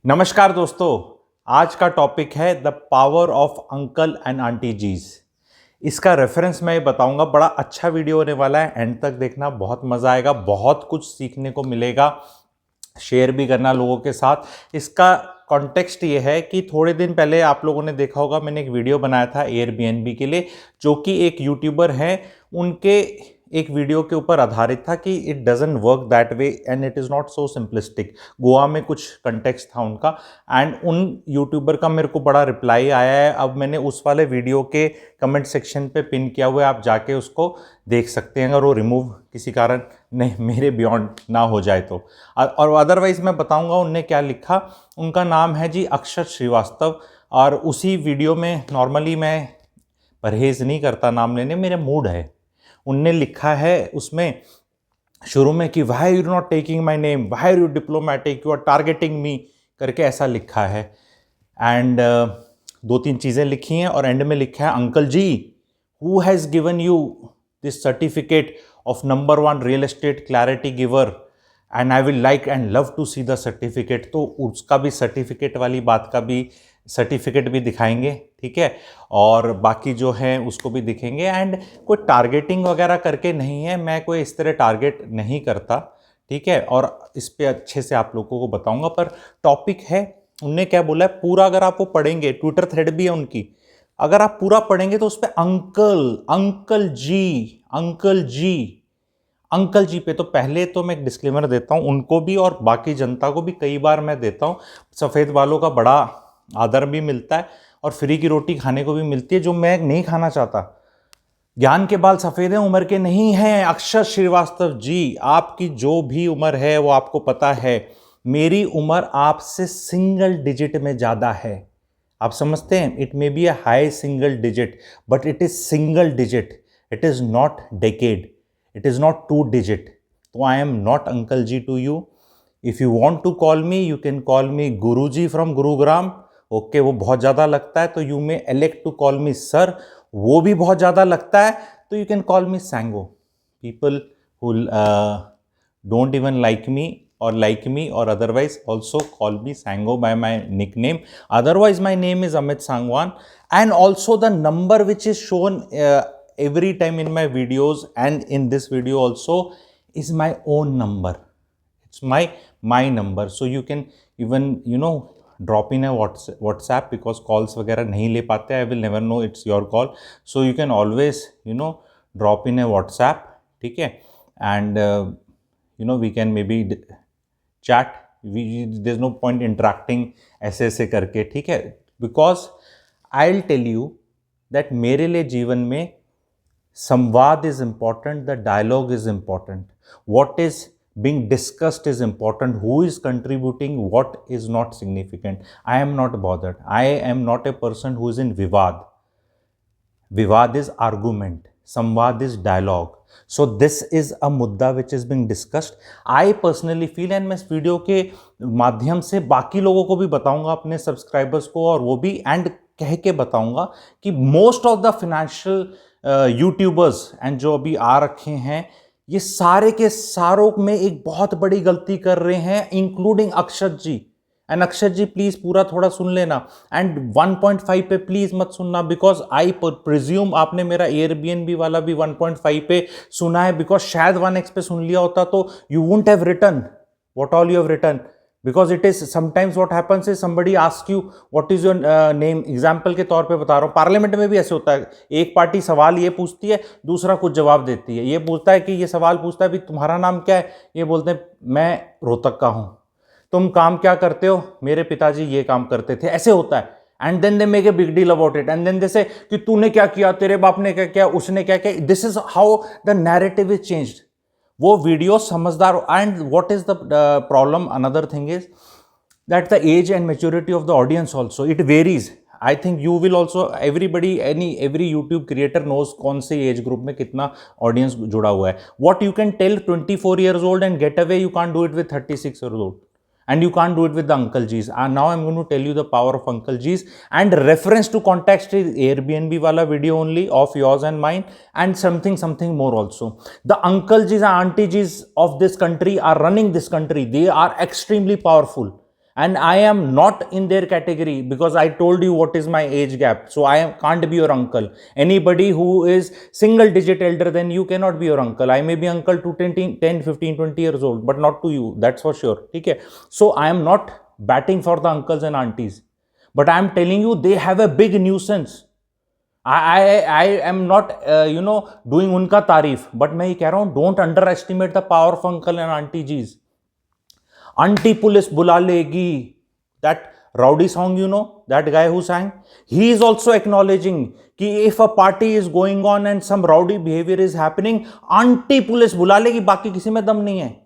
नमस्कार दोस्तों। आज का टॉपिक है the power of uncle and aunty जीज। इसका रेफरेंस मैं बताऊंगा। बड़ा अच्छा वीडियो होने वाला है, एंड तक देखना, बहुत मज़ा आएगा, बहुत कुछ सीखने को मिलेगा। शेयर भी करना लोगों के साथ। इसका कॉन्टेक्स्ट ये है कि थोड़े दिन पहले आप लोगों ने देखा होगा, मैंने एक वीडियो बनाया था एयरबीएनबी के लिए, जो कि एक यूट्यूबर हैं, उनके एक वीडियो के ऊपर आधारित था कि it doesn't work that way and it is not so simplistic. Goa में कुछ कंटेक्स्ट था उनका, एंड उन यूट्यूबर का मेरे को बड़ा रिप्लाई आया है। अब मैंने उस वाले वीडियो के कमेंट सेक्शन पे पिन किया हुआ है, आप जाके उसको देख सकते हैं अगर वो रिमूव किसी कारण नहीं मेरे बियॉन्ड ना हो जाए तो। और अदरवाइज मैं बताऊंगा उनने क्या लिखा। उनका नाम है जी अक्षत श्रीवास्तव, और उसी वीडियो में नॉर्मली मैं परहेज़ नहीं करता नाम लेने, मेरे मूड है। उनने लिखा है उसमें शुरू में कि why you not taking my name, why you diplomatic, you are targeting me करके ऐसा लिखा है। एंड दो तीन चीज़ें लिखी हैं और एंड में लिखा है, uncle ji who has given you this certificate of number 1 real estate clarity giver and I will like and love to see the certificate. तो उसका भी सर्टिफिकेट वाली बात का भी सर्टिफिकेट भी दिखाएंगे, ठीक है, और बाकी जो है उसको भी दिखेंगे। एंड कोई टारगेटिंग वगैरह करके नहीं है, मैं कोई इस तरह टारगेट नहीं करता, ठीक है, और इस पे अच्छे से आप लोगों को बताऊंगा। पर टॉपिक है, उनने क्या बोला है पूरा, अगर आप वो पढ़ेंगे, ट्विटर थ्रेड भी है उनकी, अगर आप पूरा पढ़ेंगे तो उस पर अंकल जी, अंकल जी, अंकल जी पे। तो पहले तो मैं एक डिस्क्लेमर देता हूँ उनको भी और बाकी जनता को भी, कई बार मैं देता हूँ। सफ़ेद वालों का बड़ा आदर भी मिलता है और फ्री की रोटी खाने को भी मिलती है, जो मैं नहीं खाना चाहता। ज्ञान के बाल सफ़ेद हैं, उम्र के नहीं हैं। अक्षत श्रीवास्तव जी, आपकी जो भी उम्र है वो आपको पता है, मेरी उम्र आपसे सिंगल डिजिट में ज़्यादा है। आप समझते हैं, it may be a high single digit but it is single digit, it is not decade, it is not 2 digit. So I am not uncle ji to you. If you want to call me, you can call me Guruji from Gurugram. Okay वो बहुत ज़्यादा लगता है तो you may elect to call me sir, वो भी बहुत ज़्यादा लगता है तो यू कैन कॉल मी सैंगो। People who don't even like me or like me or otherwise also call me Sango by my nickname. Otherwise my name is Amit Sangwan, and also the number which is shown every time in my videos and in this video also is my own number. It's my number, so you can even drop in a WhatsApp because calls वगैरह नहीं ले पाते, I will never know it's your call, so you can always drop in a WhatsApp, ठीक है, and we can maybe chat. There's no point interacting ऐसे करके, ठीक है, because I'll tell you that मेरे लिए जीवन में संवाद is important, the dialogue is important, what is being discussed is important, who is contributing, what is not significant. I am not bothered. I am not a person who is in vivad. Vivad is argument, samvad is dialogue. So this is a मुद्दा which is being discussed. I personally feel, and मैं इस video के माध्यम से बाकी लोगों को भी बताऊंगा, अपने सब्सक्राइबर्स को, और वो भी एंड कह के बताऊंगा कि most of the financial YouTubers and जो अभी आ रखे हैं, ये सारे के सारों में एक बहुत बड़ी गलती कर रहे हैं, including Akshat ji. And Akshat ji please पूरा थोड़ा सुन लेना, एंड 1.5 पे प्लीज मत सुनना, बिकॉज आई प्रिज्यूम आपने मेरा एयरबीएनबी वाला भी 1.5 पे सुना है, बिकॉज शायद 1x पे सुन लिया होता तो you wouldn't have written what all you have written, because it is sometimes what happens is somebody ask you what is your name. Example के तौर पे बता रहा हूँ, पार्लियामेंट में भी ऐसे होता है, एक पार्टी सवाल ये पूछती है, दूसरा कुछ जवाब देती है। ये पूछता है कि ये सवाल पूछता है भी तुम्हारा नाम क्या है, ये बोलते हैं मैं रोहतक का हूँ। तुम काम क्या करते हो, मेरे पिताजी ये काम करते थे, ऐसे होता है। And then they make a big deal about it, and then they say कि तूने क्या किया, तेरे बाप ने क्या किया, उसने क्या किया। This is how the narrative is changed. वो वीडियो समझदार। And what is the problem, another thing is that the age and maturity of the audience also it varies. I think you will also, everybody, every YouTube creator knows कौन से age group में कितना audience जुड़ा हुआ है। What you can tell 24 years old and get away, you can't do it with 36 years old. And you can't do it with the Uncle G's. And now I'm going to tell you the power of Uncle G's. And reference to context is Airbnb wala video only of yours and mine, and something more also. The Uncle G's and Auntie G's of this country are running this country. They are extremely powerful. and I am not in their category because I told you what is my age gap. So can't be your uncle. Anybody who is single digit elder than you cannot be your uncle. I may be uncle to 10, 15, 20 years old, but not to you. That's for sure. Okay. So I am not batting for the uncles and aunties, but I am telling you they have a big nuisance. I am not doing उनका तारीफ, but मैं ये कह रहा हूँ don't underestimate the power of uncle and auntie G's. Aunty police बुला लेगी, that rowdy song, that guy who sang, he is also acknowledging कि if a party is going on and some rowdy behavior is happening, aunty police बुला लेगी, बाकी किसी में दम नहीं है,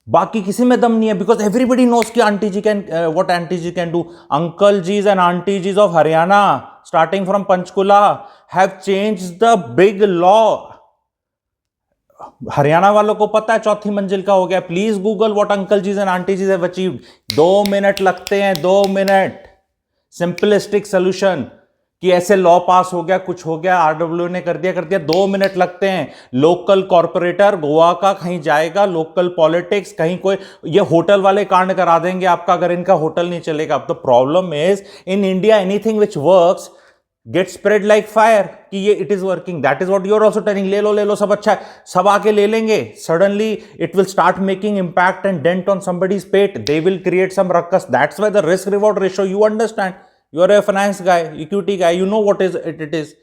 बाकी किसी में दम नहीं है, because everybody knows कि auntie ji can what auntie ji can do. Uncle G's and auntie G's of Haryana starting from Panchkula have changed the big law. Haryana वालों को पता है चौथी मंजिल का हो गया. प्लीज गूगल व्हाट अंकल जीज एंड आंटी जीज हैव अचीव्ड. 2 मिनट लगते हैं, 2 मिनट. सिंपलिस्टिक सोल्यूशन कि ऐसे लॉ पास हो गया, कुछ हो गया, आरडब्ल्यू ने कर दिया, 2 मिनट लगते हैं. लोकल कॉर्पोरेटर गोवा का कहीं जाएगा, लोकल पॉलिटिक्स कहीं, कोई ये होटल वाले कांड करा देंगे आपका अगर इनका होटल नहीं चलेगा. अब the problem is in India anything which works get spread like fire कि ये it is working. That is what you are also telling. ले लो सब अच्छा है, सब आके ले लेंगे. Suddenly it will start making impact and dent on somebody's पेट. They will create some ruckus. That's why the risk reward ratio, you understand, you are a finance guy, equity guy, you know what is it is.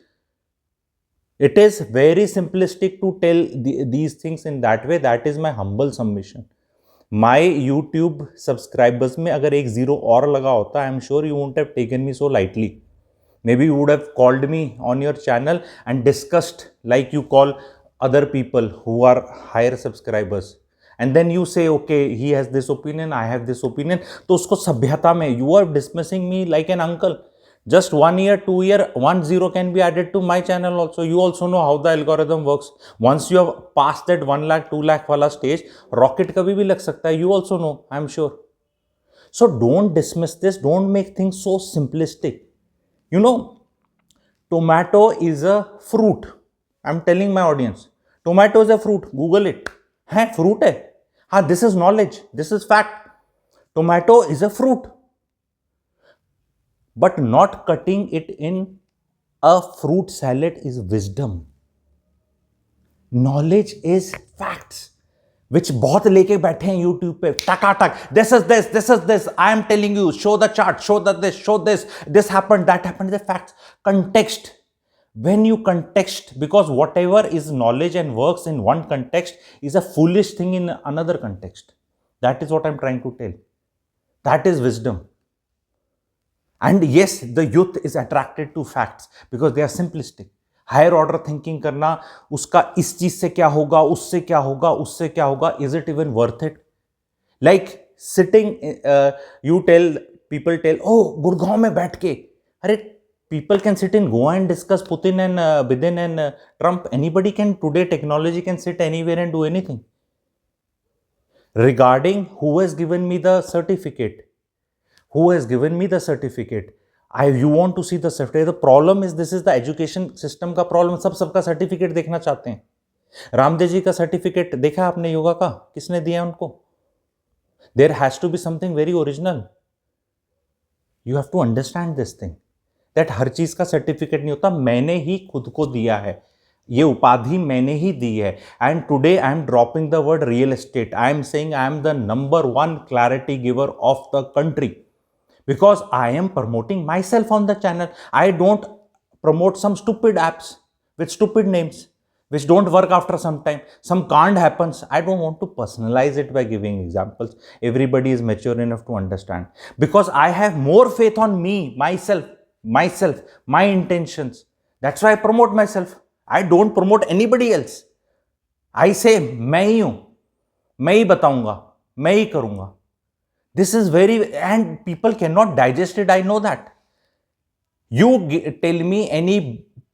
It is very simplistic to tell these things in that way. That is my humble submission. My YouTube subscribers में अगर एक zero और लगा होता, I am sure you won't have taken me so lightly. Maybe you would have called me on your channel and discussed like you call other people who are higher subscribers. And then you say, okay, he has this opinion, I have this opinion. तो उसको सभ्यता में you are dismissing me like an uncle. Just 1 year, 2 year, 1 0 can be added to my channel also. You also know how the algorithm works. Once you have passed that 1 lakh, 2 lakh वाला stage, rocket कभी भी लग सकता है. You also know, I am sure. So don't dismiss this. Don't make things so simplistic. You know, tomato is a fruit. I'm telling my audience, tomato is a fruit. Google it. है fruit है. हाँ, this is knowledge. This is fact. Tomato is a fruit. But not cutting it in a fruit salad is wisdom. Knowledge is facts. Which बहुत लेके बैठे हैं YouTube पे टकाटक. This is this. I am telling you. Show the chart. Show this. This happened. That happened. The facts. Context. When you context, because whatever is knowledge and works in one context is a foolish thing in another context. That is what I am trying to tell. That is wisdom. And yes, the youth is attracted to facts because they are simplistic. Higher order thinking करना, उसका इस चीज से क्या होगा, उससे क्या होगा, उससे क्या होगा, is it even worth it? Like sitting, you tell, people tell, oh Gurgaon में बैठ के, अरे people can sit in Goa and discuss Putin and Biden and Trump. Anybody can today, technology can sit anywhere and do anything. Regarding who has given me the certificate, you want to see the certificate. The problem is, this is the education system का problem. सबका certificate देखना चाहते हैं. रामदेव जी का certificate देखा आपने योगा का, किसने दिया उनको? There has to be something very original. You have to understand this thing. That हर चीज का सर्टिफिकेट नहीं होता. मैंने ही खुद को दिया है, ये उपाधि मैंने ही दी है. And today I am dropping the word real estate. I am saying I am the number 1 clarity giver of the country. Because I am promoting myself on the channel. I don't promote some stupid apps with stupid names which don't work after some time. Some can't happens. I don't want to personalize it by giving examples. Everybody is mature enough to understand. Because I have more faith on me, myself, my intentions. That's why I promote myself. I don't promote anybody else. I say, मैं ही हूं, मैं ही बताऊंगा, मैं ही करूंगा. This is very, and people cannot digest it. I know that. You tell me any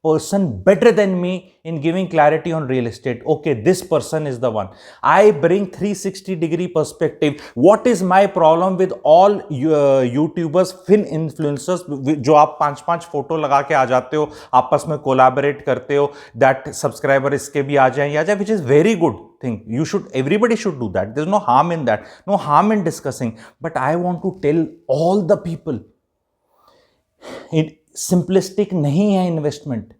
person better than me in giving clarity on real estate. Okay, this person is the one. I bring 360-degree perspective. What is my problem with all YouTubers, fin influencers, जो आप 5-5 photo लगा के आ जाते हो, आपस में collaborate करते हो, that सब्सक्राइबर इसके भी आ जाए, which is very good thing. Everybody should do that. There's no harm in that, no harm in discussing. But I want to tell all the people, simplistic नहीं है investment.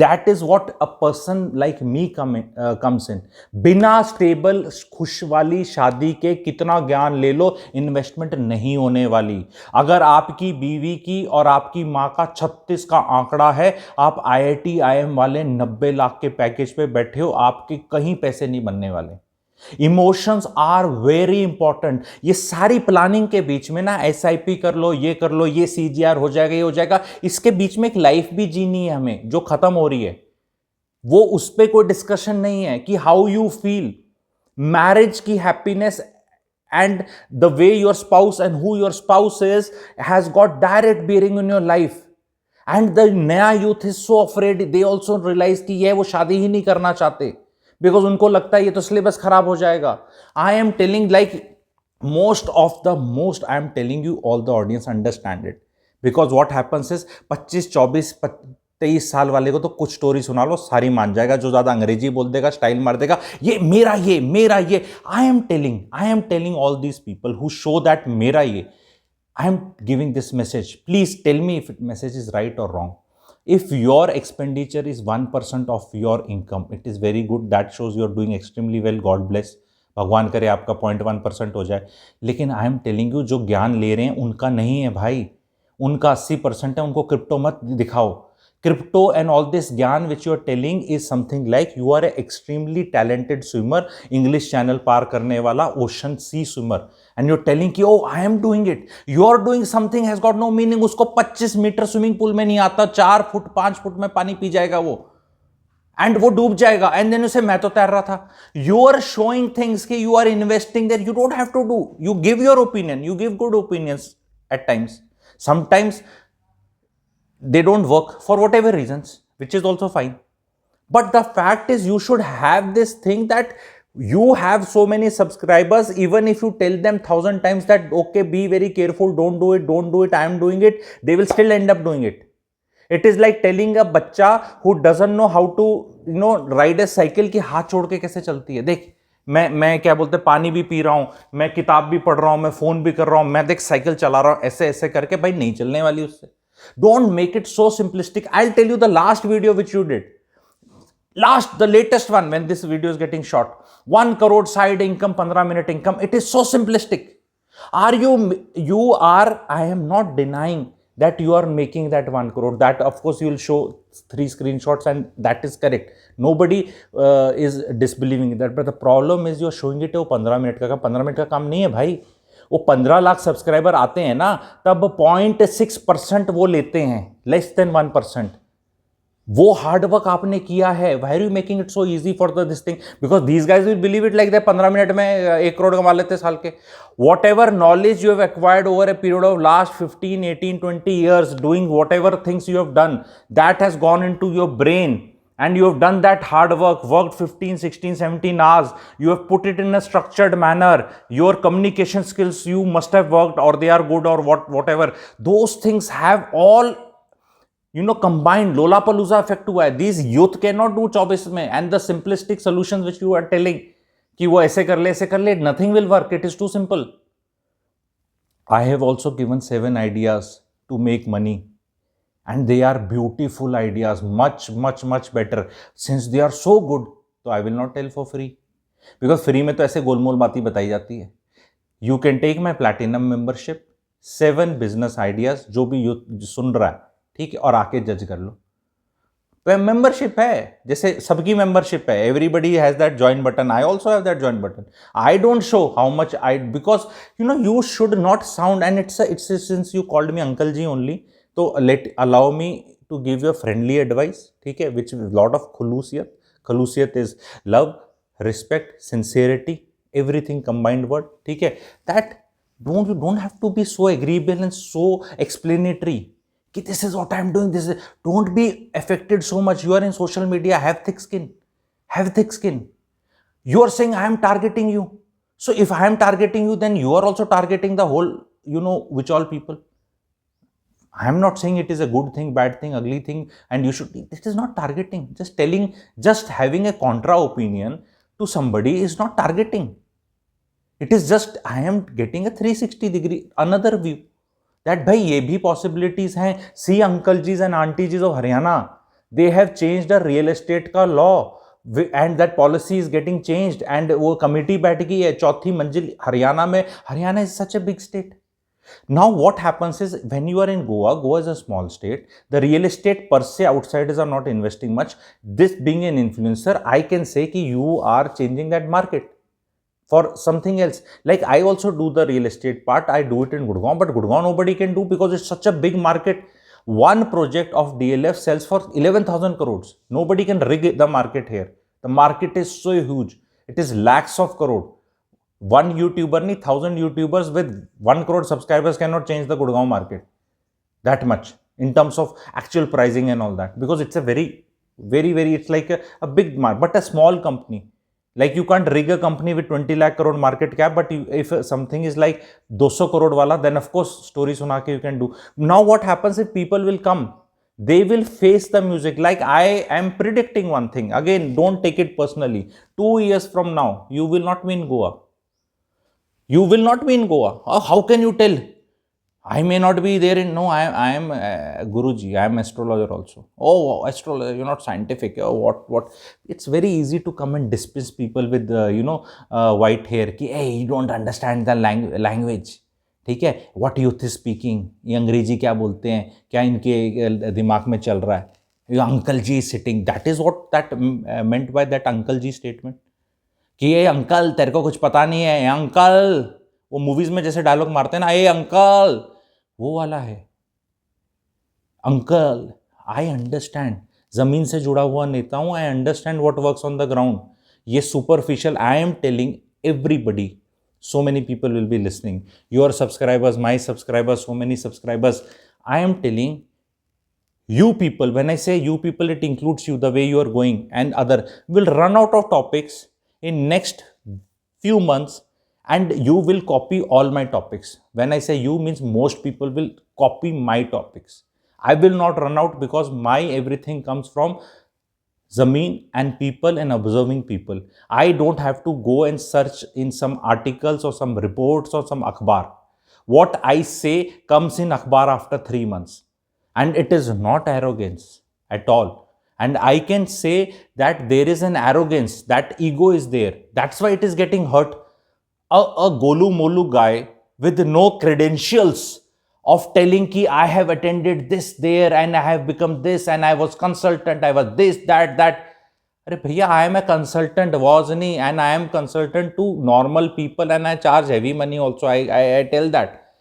That is what a person like me comes in. बिना stable खुश वाली शादी के कितना ज्ञान ले लो, इन्वेस्टमेंट नहीं होने वाली. अगर आपकी बीवी की और आपकी माँ का 36 का आंकड़ा है, आप IIT IIM वाले 90 लाख के पैकेज पे बैठे हो, आपके कहीं पैसे नहीं बनने वाले. Emotions are very important. ये सारी प्लानिंग के बीच में ना SIP कर लो, ये CGR हो जाएगा, ये हो जाएगा, इसके बीच में एक लाइफ भी जीनी है हमें जो खत्म हो रही है. वो उस पर कोई डिस्कशन नहीं है कि हाउ यू फील, मैरिज की happiness and the way your spouse and who your spouse is has got direct bearing in your life. And the नया youth is so afraid, they also realise कि ये वो शादी ही नहीं करना चाहते, because उनको लगता है ये तो सिलेबस खराब हो जाएगा. आई am telling like I am telling you all the audience understand it. Because what happens is 25, 24, 23 साल वाले को तो कुछ स्टोरी सुना लो, सारी मान जाएगा. जो ज्यादा अंग्रेजी बोल देगा, स्टाइल मार देगा, ये मेरा ये. I am telling all these people who show that मेरा ये. I am giving this message. Please tell me if message is right और wrong. If your expenditure is 1% of your income, it is very good. That shows you are doing extremely well. God bless. भगवान करे आपका 0.1% हो जाए. लेकिन आई am telling you, जो ज्ञान ले रहे हैं उनका नहीं है भाई, उनका 80% है. उनको क्रिप्टो मत दिखाओ. Crypto and all this ज्ञान which you are telling is something like you are a extremely talented swimmer, English Channel पार करने वाला ocean sea swimmer, and you're telling कि oh I am doing it. You are doing something has got no meaning. उसको 25 metre swimming pool में नहीं आता, 4 foot 5 foot में पानी P जाएगा वो, एंड वो डूब जाएगा. एंड देन उसे मैं तो तैर रहा था. यू आर शोइंग थिंग्स कि you are investing there. You don't have to do. You give your opinion, you give good opinions at times. Sometimes they don't work for whatever reasons, which is also fine. But the fact is, you should have this thing that you have so many subscribers. Even if you tell them 1,000 times that okay, be very careful, don't do it, I am doing it, they will still end up doing it. It is like telling a बच्चा who doesn't know how to ride a cycle कि हाथ छोड़ के कैसे चलती है. देख, मैं क्या बोलते, पानी भी पी रहा हूं, मैं किताब भी पढ़ रहा हूं, मैं फोन भी कर रहा हूं, मैं देख साइकिल चला रहा हूं, ऐसे ऐसे करके. भाई नहीं चलने वाली उससे. Don't make it so simplistic. I'll tell you the last video which you did. The latest one, when this video is getting short. 1 crore side income, 15-minute income. It is so simplistic. I am not denying that you are making that 1 crore. That of course you will show 3 screenshots and that is correct. Nobody is disbelieving that. But the problem is you are showing it 15 minute का. 15 minute का काम नहीं है भाई. वो 15 lakh subscriber आते हैं ना, तब 0.6% वो लेते हैं, लेस देन 1%. वो हार्डवर्क आपने किया है. Why are you making it so easy for this thing? Because these guys will believe it like that 15 minute में 1 करोड़ कमा लेते साल के. Whatever knowledge you have acquired over a period of last 15, 18, 20 years doing whatever things you have done, that has gone into your brain. And you have done that hard work, worked 15, 16, 17 hours. You have put it in a structured manner. Your communication skills, you must have worked, or they are good, or whatever. Those things have all, combined. Lollapalooza effect हुआ है. These youth cannot do 24 में. And the simplistic solutions which you are telling, कि वो ऐसे कर ले, nothing will work. It is too simple. I have also given 7 ideas to make money. And they are beautiful ideas, much, much, much better. Since they are so good, so I will not tell for free. Because free में तो ऐसे गोलमोल बातें बताई जाती है. You can take my platinum membership, 7 business ideas, जो भी सुन रहा है, ठीक है, और आके जज कर लो. तो मेंबरशिप है, जैसे सबकी मेंबरशिप है. Everybody has that join button. I also have that join button. I don't show how much because you should not sound, and it's since you called me Uncle Ji only. तो allow me to give you a friendly advice, ठीक है, which is lot of khulusiyyat. Khulusiyyat is love, respect, sincerity, everything combined word, ठीक है. That you don't have to be so agreeable and so explanatory. कि this is what I'm doing, this is, don't be affected so much. You are in social media, have thick skin, have thick skin. You are saying I am targeting you. So if I am targeting you, then you are also targeting the whole, which all people. I am not saying it is a good thing, bad thing, ugly thing, and you should. It is not targeting. Just telling, just having a contra opinion to somebody is not targeting. It is just I am getting a 360-degree another view. That bhai ye bhi possibilities hain. See uncle jis and auntie jis of Haryana, they have changed the real estate ka law, and that policy is getting changed, and wo committee बैठ गई है चौथी मंजिल हरियाणा में. Haryana is such a big state. Now what happens is, when you are in Goa is a small state, the real estate per se outsiders are not investing much. This being an influencer, I can say ki you are changing that market for something else. Like I also do the real estate part, I do it in Gurgaon, but Gurgaon nobody can do because it's such a big market. One project of DLF sells for 11,000 crores. Nobody can rig the market here. The market is so huge. It is lakhs of crore. One YouTuber, 1,000 YouTubers with 1 crore subscribers cannot change the Gurgaon market that much in terms of actual pricing and all that, because it's a very, it's like a big market, but a small company. Like you can't rig a company with 20 lakh crore market cap, but if something is like 200 crore wala, then of course story suna ke you can do. Now what happens if people will come? They will face the music. Like I am predicting one thing. Again, don't take it personally. 2 years from now, you will not be in Goa. You will not be in Goa. How can you tell? I may not be there in, no, I am Guruji, I am astrologer also. Oh, astrologer, you're not scientific. Oh, what? It's very easy to come and dismiss people with, white hair. Ki, hey, you don't understand the language. ठीक है, what youth is speaking, ये अंग्रेजी क्या बोलते हैं, क्या इनके दिमाग में चल रहा है. Uncle G is sitting. That is what that meant by that Uncle G statement. कि ये अंकल तेरे को कुछ पता नहीं है, अंकल, वो मूवीज में जैसे डायलॉग मारते हैं ना, ये अंकल, वो वाला है. अंकल, आई अंडरस्टैंड, जमीन से जुड़ा हुआ नेता हूं, I understand what works on the ground. ये superficial, I am telling everybody, so many people will be listening, your subscribers, my subscribers, so many subscribers. I am telling you people, when I say you people, it includes you, the way you are going, and other will run out of topics in next few months, and you will copy all my topics. When I say you, means most people will copy my topics. I will not run out, because my everything comes from Zameen and people and observing people. I don't have to go and search in some articles or some reports or some akhbar. What I say comes in akhbar after 3 months, and it is not arrogance at all. And I can say that there is an arrogance, that ego is there. That's why it is getting hurt. A Golu Molu guy with no credentials of telling ki I have attended this there and I have become this and I was consultant, I was this, that. Arre bhaiya, I am a consultant, wasn't, and I am consultant to normal people, and I charge heavy money also. I tell that.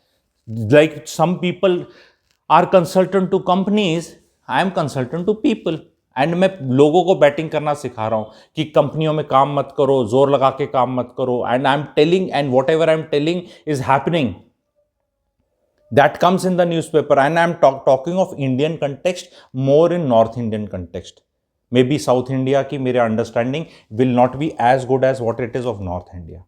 Like some people are consultant to companies, I am consultant to people. And मैं लोगों को batting करना सिखा रहा हूं कि कंपनियों में काम मत करो, जोर लगा के काम मत करो. And I am telling, and whatever I am telling is happening. That comes in the newspaper, and I am talking of Indian context, more in north Indian context. Maybe south India की मेरे understanding will not be as good as what it is of north India.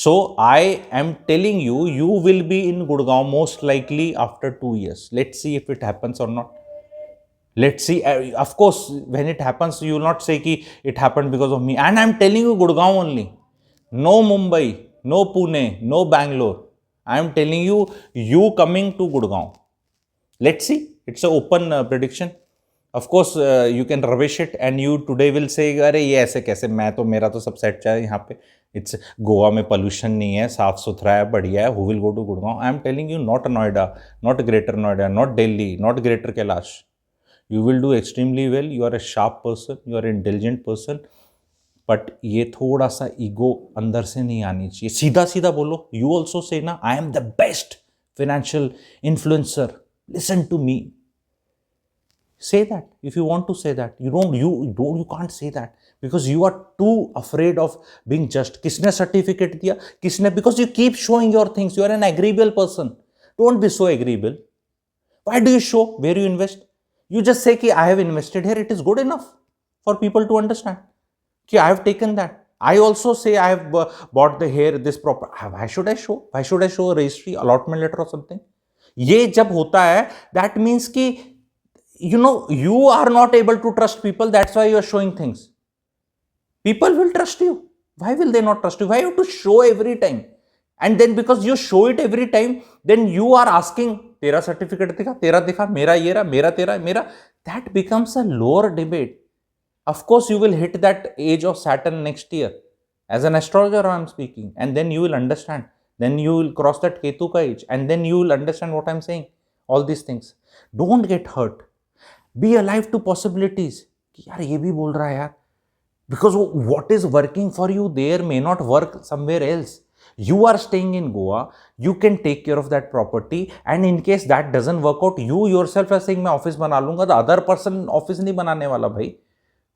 So I am telling you, you will be in Gurgaon most likely after 2 years. Let's see if it happens or not. Let's see. Of course, when it happens, you will not say ki it happened because of me. And I am telling you Gurgaon only. No Mumbai, no Pune, no Bangalore. I am telling you, you coming to Gurgaon. Let's see. It's an open prediction. Of course, you can rubbish it and you today will say, अरे ये ऐसे कैसे, मैं तो मेरा तो सब set है यहाँ पे. It's गोवा में pollution नहीं है, साफ सुथरा है, बढ़िया है. Who will go to Gurgaon? I am telling you, not Noida, not Greater Noida, not Delhi, not Greater Kailash. You will do extremely well. You are a sharp person, you are an intelligent person, but ये थोड़ा सा ego अंदर से नहीं आनी चाहिए. सीधा सीधा बोलो. You also say ना, I am the best financial influencer. Listen to me. Say that if you want to say that. You can't say that because you are too afraid of being judged. किसने certificate दिया? किसने? Because you keep showing your things. You are an agreeable person. Don't be so agreeable. Why do you show where you invest? You just say कि I have invested here. It is good enough for people to understand कि I have taken that. I also say I have bought the here this proper. Why should I show? Why should I show a registry, allotment letter or something? ये जब होता है, that means कि you are not able to trust people. That's why you are showing things. People will trust you. Why will they not trust you? Why you have to show every time? And then because you show it every time, then you are asking, तेरा certificate दिखा, तेरा दिखा, मेरा ये रहा, मेरा तेरा, मेरा. That becomes a lower debate. Of course, you will hit that age of Saturn next year. As an astrologer, I am speaking. And then you will understand. Then you will cross that Ketu ka age. And then you will understand what I am saying. All these things. Don't get hurt. Be alive to possibilities. यार ये भी बोल रहा है यार. Because what is working for you there may not work somewhere else. You are staying in Goa, you can take care of that property, and in case that doesn't work out, you yourself are saying मैं office बना लूंगा, the other person office नहीं बनाने वाला भाई.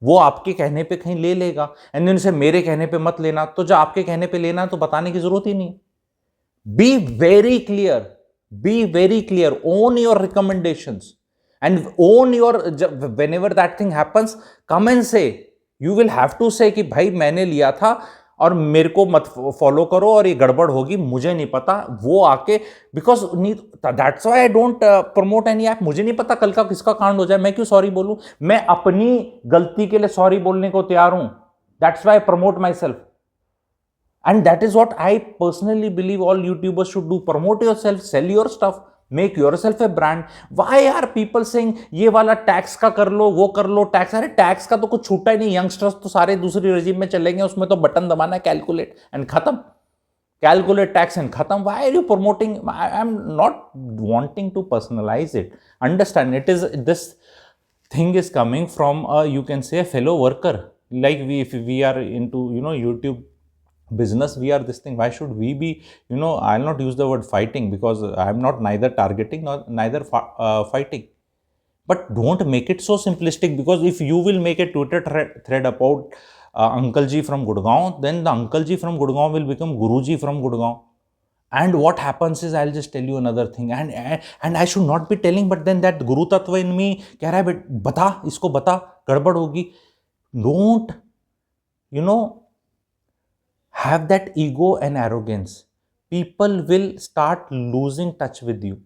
वो आपके कहने पे कहीं ले लेगा, एंड देन उसे मेरे कहने पे मत लेना. तो जो आपके कहने पे लेना है तो बताने की जरूरत ही नहीं. Be very clear, own your recommendations, and own your, whenever that thing happens, come and say. You will have to say कि भाई मैंने लिया था और मेरे को मत फॉलो करो और ये गड़बड़ होगी, मुझे नहीं पता. वो आके, because that's why I don't promote any app. मुझे नहीं पता कल का किसका कांड हो जाए, मैं क्यों सॉरी बोलूं. मैं अपनी गलती के लिए सॉरी बोलने को तैयार हूं. That's why I promote myself. And that is what I personally believe all YouTubers should do. Promote yourself, sell your stuff, make yourself a brand. Why are people saying ये वाला tax का कर लो, वो कर लो, tax. अरे tax का तो कुछ छूटा ही नहीं. यंगस्टर्स तो सारे दूसरी रेजिम में चलेंगे, उसमें तो बटन दबाना है, कैलकुलेट एंड खत्म. कैलकुलेट टैक्स एंड खत्म. Why are you promoting? I am not wanting to personalise it. Understand, it is this thing is coming from you can say a fellow worker. Like if we are into YouTube business, we are this thing. Why should we be, I'll not use the word fighting, because I'm not neither targeting nor neither fighting. But don't make it so simplistic, because if you will make a Twitter thread about Uncle Ji from Gurgaon, then the Uncle Ji from Gurgaon will become Guru Ji from Gurgaon. And what happens is, I'll just tell you another thing, and I should not be telling, but then that Guru Tattva in me कह रहा है बता, इसको बता, गड़बड़ होगी. Don't, have that ego and arrogance. People will start losing touch with you.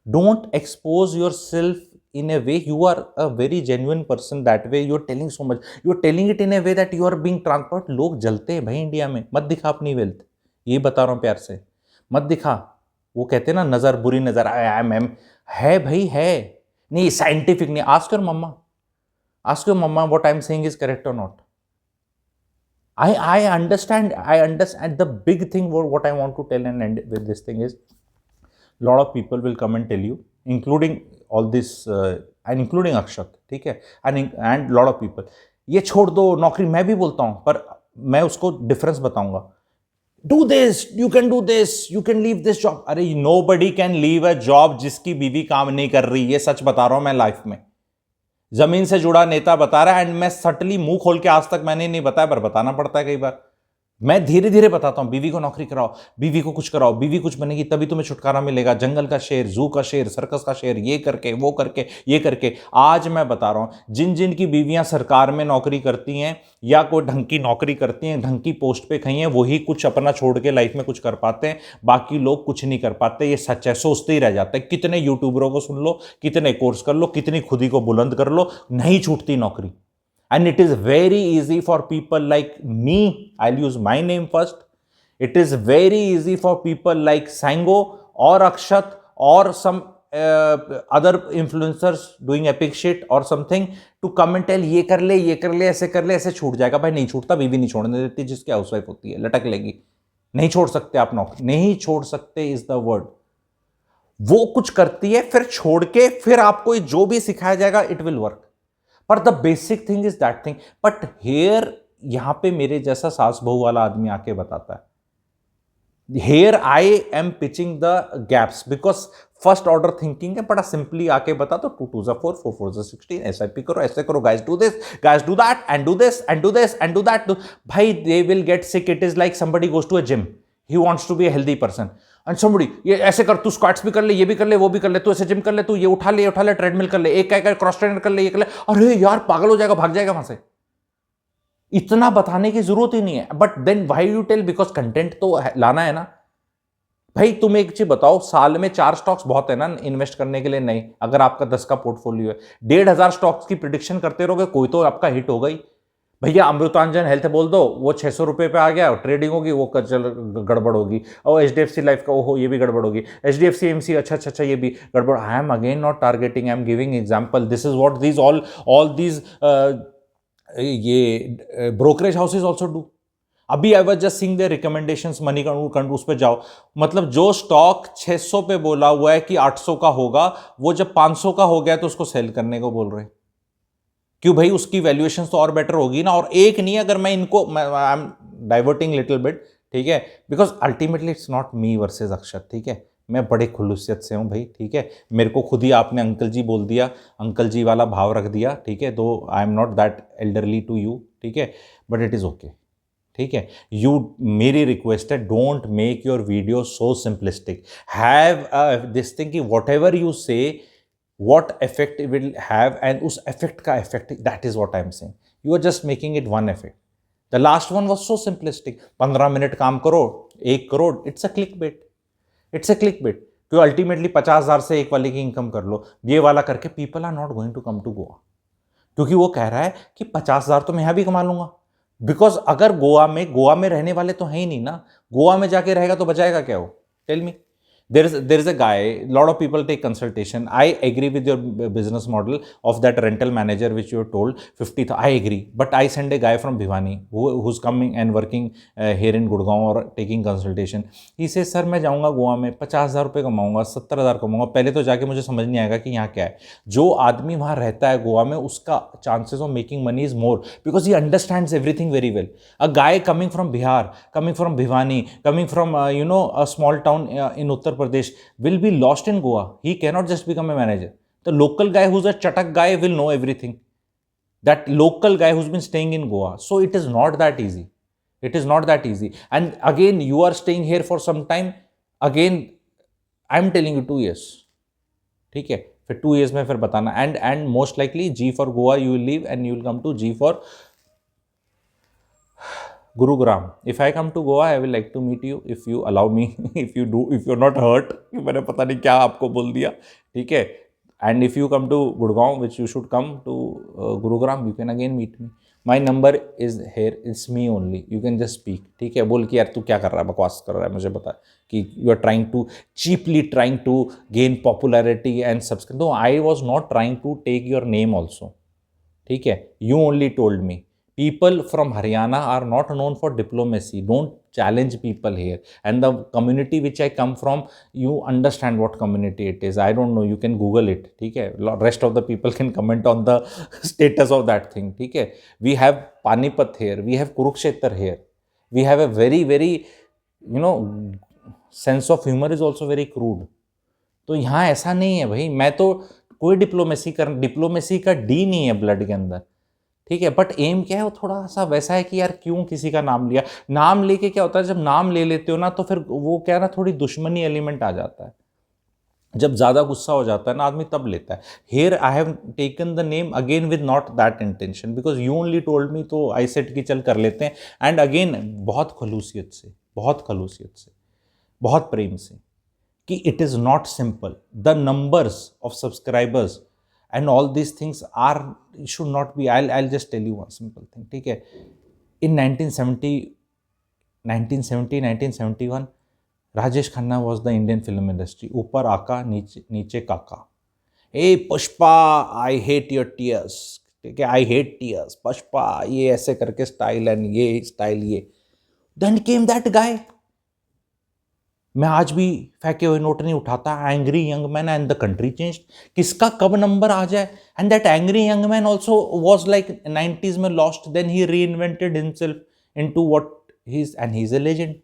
Don't expose yourself in a way. You are a very genuine person that way. You're telling so much. You're telling it in a way that you are being transparent. लोग जलते हैं भाई India में. मत दिखा अपनी wealth. ये बता रहा हूँ प्यार से. मत दिखा. वो कहते हैं ना, नजर बुरी नजर है भाई, है नहीं, साइंटिफिक नहीं. Ask your mama what I'm saying is correct or not. I understand the big thing. What I want to tell and end with this thing is, a lot of people will come and tell you, including all this and including Akshat, ठीक है, and lot of people, ये छोड़ दो नौकरी. मैं भी बोलता हूँ, पर मैं उसको डिफरेंस बताऊंगा. Do this, you can do this, you can leave this job. अरे nobody can leave a job जिसकी बीवी काम नहीं कर रही. ये सच बता रहा हूं मैं लाइफ में. जमीन से जुड़ा नेता बता रहा है, एंड मैं सटली मुंह खोल के आज तक मैंने नहीं बताया, पर बताना पड़ता है कई बार. मैं धीरे धीरे बताता हूं. बीवी को नौकरी कराओ, बीवी को कुछ कराओ, बीवी कुछ बनेगी तभी तुम्हें छुटकारा मिलेगा. जंगल का शेर, जू का शेर, सर्कस का शेर, ये करके वो करके ये करके. आज मैं बता रहा हूं, जिन जिन की बीवियां सरकार में नौकरी करती हैं या कोई ढंग की नौकरी करती हैं, ढंग की पोस्ट पे खई हैं, वही कुछ अपना छोड़ के लाइफ में कुछ कर पाते हैं. बाकी लोग कुछ नहीं कर पाते. ये सच है, सोचते ही रह जाते हैं. कितने यूट्यूबरों को सुन लो, कितने कोर्स कर लो, कितनी खुद ही को बुलंद कर लो, नहीं छूटती नौकरी. And it is very easy for people like me, I'll use my name first. It is very easy for people like Sango or Akshat or some other influencers doing epic shit or something to come and tell ये कर ले, ऐसे कर ले, ऐसे छूट जाएगा. भाई नहीं छूटता. बीवी नहीं छोड़ने देती. जिसकी हाउसवाइफ होती है लटक लेगी. नहीं छोड़ सकते आप नौकरी. नहीं छोड़ सकते इज द वर्ड. वो कुछ करती है, फिर छोड़ के फिर आपको जो भी सिखाया जाएगा इट विल वर्क. पर the basic thing is that thing. But here, यहां पे मेरे जैसा सास बहू वाला आदमी आके बताता है. Here I am pitching the gaps, because first order thinking है. बड़ा सिंपली आके बता तो 2 2 4 4 4 16, SIP करो, ऐसे करो, guys do this, guys do that, and do this and do this and do that. भाई they will get sick. It is like somebody goes to a gym. He wants to be a healthy person. And somebody ये ऐसे कर, तू squats भी कर ले, ये भी कर ले, वो भी कर ले, तू ऐसे जिम कर ले, तू ये उठा ले ट्रेडमिल कर ले, एक का क्रॉस ट्रेनर कर ले, ये कर ले, अरे यार पागल हो जाएगा, भाग जाएगा वहां से। इतना बताने की जरूरत ही नहीं है। But then why you tell? Because content तो लाना है ना भाई। तुम एक चीज बताओ, साल में 4 स्टॉक्स बहुत है ना इन्वेस्ट करने के लिए? नहीं, अगर आपका 10 का पोर्टफोलियो है, 1,500 स्टॉक्स की प्रिडिक्शन करते रहोगे, कोई तो आपका हिट होगा ही। भैया अमृतांजन हेल्थ बोल दो, वो 600 रुपए पे आ गया, ट्रेडिंग होगी, वो चल गड़बड़ होगी। और HDFC लाइफ का ओहो ये भी गड़बड़ होगी, HDFC AMC अच्छा ये भी गड़बड़। I am again not targeting, I am giving example. This is what these all these ये ब्रोकरेज हाउसेज ऑल्सो डू। अभी I was just seeing the recommendations, money control उस पे जाओ, मतलब जो स्टॉक 600 पे बोला हुआ है कि 800 का होगा, वो जब 500 का हो गया तो उसको सेल करने को बोल रहे हैं। क्यों भाई? उसकी वैल्यूएशन तो और बेटर होगी ना। और एक नहीं, अगर मैं इनको, I am diverting little bit, ठीक है, because ultimately it's not me versus Akshat, ठीक है। मैं बड़े खुलूसियत से हूँ भाई, ठीक है। मेरे को खुद ही आपने अंकल जी बोल दिया, अंकल जी वाला भाव रख दिया, ठीक है। Though I am not that elderly to you, ठीक है, बट इट इज़ ओके, ठीक है। यू, मेरी रिक्वेस्ट है, don't make your video so simplistic. Have this thing कि वॉट एवर यू से what effect it will have, and उस effect का effect, that is what I am saying. You are just making it one effect. The last one was so simplistic. 15 minute काम करो, 1 crore, it's a clickbait. It's a clickbait. तो ultimately 50,000 से एक वाले की income कर लो, ये वाला करके people are not going to come to Goa, क्योंकि वो कह रहा है कि 50,000 तो मैं यहाँ भी कमा लूंगा। बिकॉज अगर गोवा में रहने वाले तो है ही नहीं ना, गोवा में जाके रहेगा तो बचाएगा क्या वो? Tell me. there is a guy, lot of people take consultation. I agree with your business model of that rental manager which you told 50. I agree, but I send a guy from Bhiwani who's coming and working here in Gurgaon or taking consultation. He says sir मैं जाऊँगा गोवा में, 50,000 रुपये कमाऊँगा, 70,000 कमाऊँगा। पहले तो जाके मुझे समझ नहीं आएगा कि यहाँ क्या है। जो आदमी वहाँ रहता है गोवा में, उसका chances of making money is more because he understands everything very well. A guy coming from Bihar, coming from Bhiwani, coming from a small town in Uttar Pradesh will be lost in Goa. He cannot just become a manager. The local guy who's a chatak guy will know everything. That local guy who's been staying in Goa. So it is not that easy. It is not that easy. And again, you are staying here for some time. Again, I'm telling you 2 years. ठीक है, फिर 2 years में फिर बताना. And most likely G for Goa you will leave and you will come to G for Gurugram. If I come to Goa, I will like to meet you if you allow me. If you're not hurt, मैंने पता नहीं क्या आपको बोल दिया, ठीक है. And if you come to Gurgaon, which you should come to Gurugram, you can again meet me. My number is here. It's me only. You can just speak. ठीक है, बोल कि यार तू क्या कर रहा है, बकवास कर रहा है, मुझे बता कि you are trying to cheaply trying to gain popularity and subscribe. No, I was not trying to take your name also. ठीक है, you only told me. People from Haryana are not known for diplomacy. Don't challenge people here. And the community which I come from, you understand what community it is. I don't know. You can Google it. ठीक है. Rest of the people can comment on the status of that thing. ठीक है. We have Panipat here. We have Kurukshetra here. We have a very, very, sense of humor is also very crude. तो यहाँ ऐसा नहीं है भाई. मैं तो कोई डिप्लोमेसी का डी नहीं है ब्लड के अंदर, ठीक है. बट एम क्या है, वो थोड़ा सा वैसा है कि यार क्यों किसी का नाम लिया. नाम लेके क्या होता है, जब नाम ले लेते हो ना तो फिर वो क्या ना, थोड़ी दुश्मनी एलिमेंट आ जाता है. जब ज़्यादा गुस्सा हो जाता है ना आदमी, तब लेता है. Here I have taken the name again with not that intention, because you only told me, तो आई सेट की चल कर लेते हैं. एंड अगेन बहुत खलूसियत से, बहुत प्रेम से, कि it is not simple. The numbers of subscribers and all these things should not be. I'll just tell you one simple thing, ठीक है. In 1971, Rajesh Khanna was the Indian film industry. ऊपर आका, नीचे काका. Hey Pushpa, I hate your tears, ठीक है. I hate tears, Pushpa, ये ऐसे करके स्टाइल, एंड ये स्टाइल, ये. Then came that guy. मैं आज भी फेंके हुए नोट नहीं उठाता. Angry young man and the country changed. किसका कब नंबर आ जाए. And that angry young man also was like 90s में लॉस्ट. देन ही री invented himself into what he is, and he is a legend.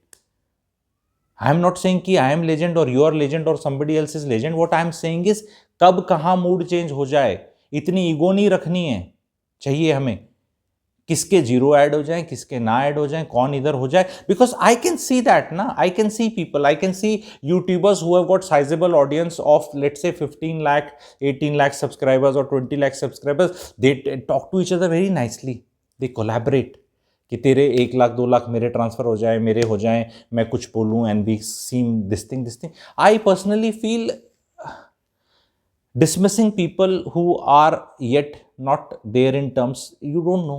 I am not saying कि I am legend और you are legend और somebody else is legend. What I am saying is कब कहाँ mood change हो जाए, इतनी ego नहीं रखनी है चाहिए हमें. किसके जीरो ऐड हो जाए, किसके ना ऐड हो जाए, कौन इधर हो जाए, because I can see that ना, I can see people, I can see YouTubers who have got sizeable audience of let's say 15 lakh 18 lakh subscribers और 20 lakh subscribers, they talk to each other very nicely, they collaborate कि तेरे 1 लाख 2 लाख मेरे transfer हो जाए, मेरे हो जाए, मैं कुछ बोलूँ and we seem this thing. I personally feel dismissing people who are yet not there in terms, you don't know,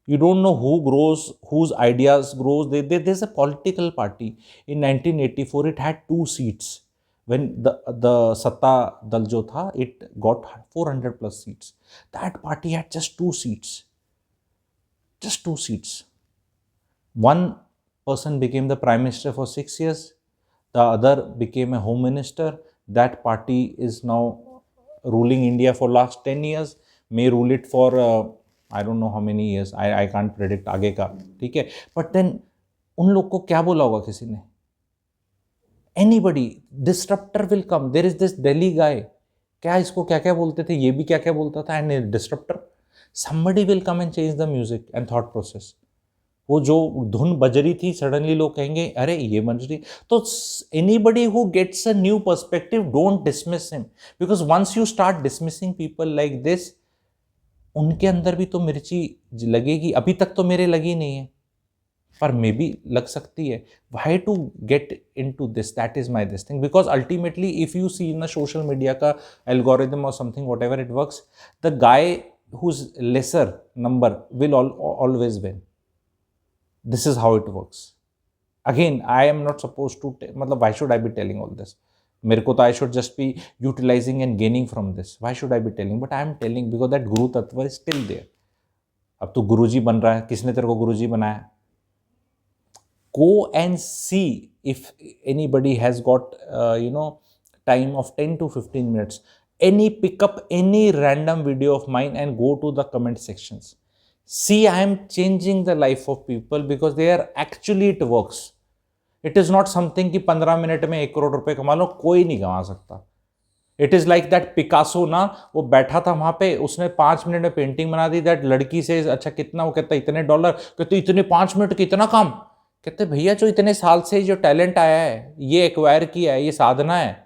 you don't know who grows, whose ideas grows. There's a political party in 1984, it had 2 seats. When the Satta Dal jo tha, it got 400 plus seats. That party had just 2 seats, just 2 seats. One person became the prime minister for 6 years, the other became a home minister. That party is now ruling India for last 10 years, may rule it for I don't know how many years, I can't predict आगे का, ठीक है. But then उन लोग को क्या बोला होगा किसी ने? Anybody, disruptor will come. There is this Delhi guy, क्या इसको क्या क्या बोलते थे, ये भी क्या क्या बोलता था, and disruptor. Somebody will come and change the music and thought process. वो जो धुन बज रही थी, सडनली लोग कहेंगे अरे ये बज रही. तो anybody who gets a new perspective, don't dismiss him, because once you start dismissing people like this, उनके अंदर भी तो मिर्ची लगेगी. अभी तक तो मेरे लगी नहीं है, पर मे बी लग सकती है. Why to get into this, that is my this thing, because ultimately if you see in social media का एल्गोरिदम और something whatever it works, the guy whose lesser number will always win. This is how it works. Again, I am not supposed to, matlab, why should I be telling all this? मेरे को तो I should just be utilizing and gaining from this. Why should I be telling? But I am telling because that Guru Tattva is still there. अब तो गुरुजी बन रहा है, किसने तेरे को गुरुजी बनाया? Go and see if anybody has got, time of 10 to 15 minutes. Pick up any random video of mine and go to the comment sections. See, I am changing the life of people because they are actually, it works. It is not something कि 15 minute में 1 करोड़ रुपए कमा लो, कोई नहीं कमा सकता. It is like that Picasso ना, वो बैठा था वहां पे, उसने 5 मिनट में पेंटिंग बना दी. दैट लड़की से अच्छा कितना, वो कहता इतने $, कहते इतने 5 मिनट कितना काम. कहते भैया जो इतने साल से जो टैलेंट आया है, ये एक्वायर किया है, ये साधना है,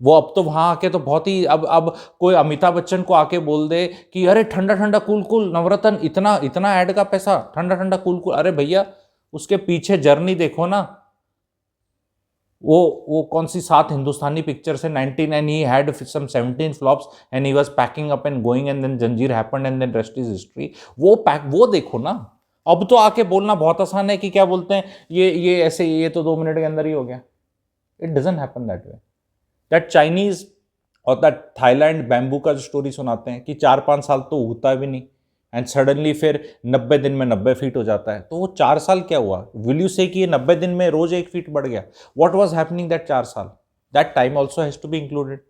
वो अब तो वहां आके तो बहुत ही, अब कोई अमिताभ बच्चन को आके बोल दे कि अरे ठंडा ठंडा कूल कूल नवरत्न, इतना इतना ऐड का पैसा, ठंडा ठंडा कूल कूल. अरे भैया उसके पीछे जर्नी देखो ना. वो कौन सी 7 हिंदुस्तानी पिक्चर से 19 and he had some 17 flops and he was packing up and going and then Zanjeer happened and then rest is history. वो देखो ना. अब तो आके बोलना बहुत आसान है कि क्या बोलते हैं, ये ऐसे, ये तो 2 मिनट के अंदर ही हो गया. It doesn't happen that way. That Chinese और दैट थाईलैंड बैम्बू का जो स्टोरी सुनाते हैं कि 4-5 साल तो उगता भी नहीं एंड सडनली फिर 90 दिन में 90 फीट हो जाता है. तो वो 4 साल क्या हुआ? विल यू से कि ये 90 दिन में रोज 1 फीट बढ़ गया? व्हाट वाज हैपनिंग दैट 4 साल? That time also has to be included.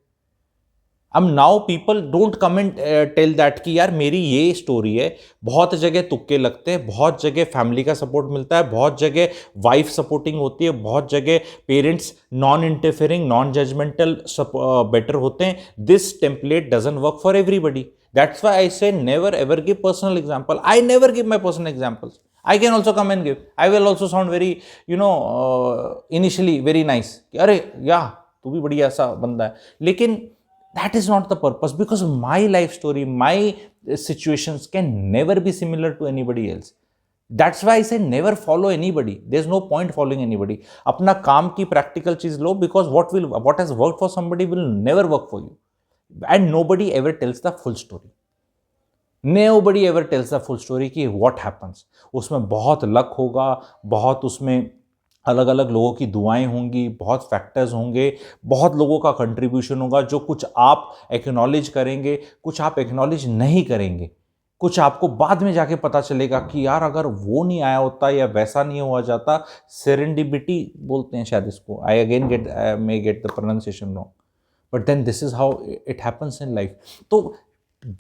अब now people don't come and tell that कि यार मेरी ये स्टोरी है. बहुत जगह तुक्के लगते हैं, बहुत जगह फैमिली का सपोर्ट मिलता है, बहुत जगह वाइफ सपोर्टिंग होती है, बहुत जगह parents non interfering, non judgemental better होते हैं. This template doesn't work for everybody. That's why I say never ever give personal example. I never give my personal examples. I can also come and give. I will also sound very, initially very nice. अरे यार तू भी बढ़िया सा बंदा है. लेकिन that is not the purpose, because my life story, my situations can never be similar to anybody else. That's why I say never follow anybody. There's no point following anybody. अपना काम की practical चीज लो, because what has worked for somebody will never work for you. And nobody ever tells the full story. Nobody ever tells the full story कि what happens. उसमें बहुत luck होगा, बहुत उसमें अलग अलग लोगों की दुआएं होंगी, बहुत फैक्टर्स होंगे, बहुत लोगों का कंट्रीब्यूशन होगा. जो कुछ आप एक्नॉलेज करेंगे, कुछ आप एक्नॉलेज नहीं करेंगे, कुछ आपको बाद में जाके पता चलेगा कि यार अगर वो नहीं आया होता या वैसा नहीं हुआ जाता. सेरेंडिपिटी बोलते हैं शायद इसको. I again may get the pronunciation wrong. But then this is how it happens in life. So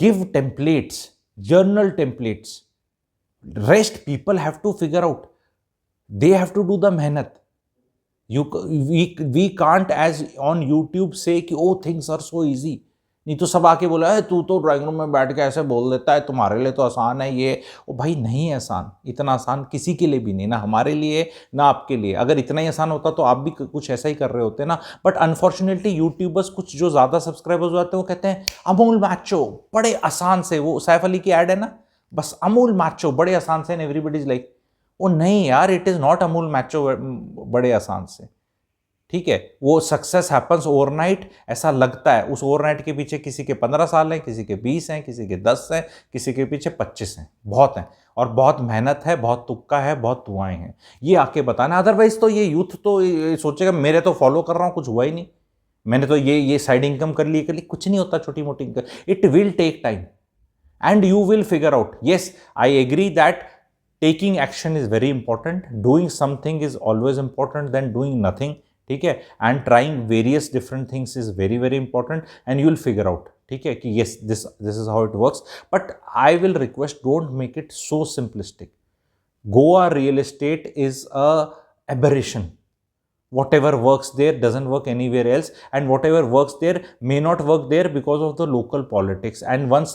give templates, journal templates. Rest people have to figure out. They have to do the mehnat. We can't, as on YouTube, say कि oh things are so easy. नहीं तो सब आके बोला है तू तो drawing room में बैठ के ऐसे बोल देता है, तुम्हारे लिए तो आसान है ये। ओ भाई नहीं है आसान, इतना आसान किसी के लिए भी नहीं, ना हमारे लिए ना आपके लिए। अगर इतना ही आसान होता तो आप भी कुछ ऐसा ही कर रहे होते ना। बट अनफॉर्चुनेटली यूट्यूबर्स कुछ जो ज़्यादा सब्सक्राइबर्स हो जाते हैं वो कहते हैं अमूल मैचो बड़े आसान से, वो सैफ अली की ऐड है ना, बस अमूल मैचो बड़े आसान से, and everybody is like oh नहीं यार, इट इज़ नॉट अमूल मैचो बड़े आसान से। ठीक है, वो सक्सेस हैपन्स ओवरनाइट ऐसा लगता है, उस ओवरनाइट के पीछे किसी के 15 साल हैं, किसी के 20 हैं, किसी के 10 हैं, किसी के पीछे 25 हैं, बहुत हैं, और बहुत मेहनत है, बहुत तुक्का है, बहुत दुआएं हैं, ये आके बताना। अदरवाइज तो ये यूथ तो ये सोचेगा मेरे तो फॉलो कर रहा हूँ, कुछ हुआ ही नहीं, मैंने तो ये साइड इनकम कर ली, कुछ नहीं होता छोटी मोटी income. It will take time and you will figure out. Yes, I agree that taking action is very important, doing something is always important than doing nothing, ठीक है, and trying various different things is very very important, and you will figure out, ठीक है, कि yes this is how it works. But I will request, don't make it so simplistic. Goa real estate is a aberration. Whatever works there doesn't work anywhere else, and whatever works there may not work there because of the local politics. And once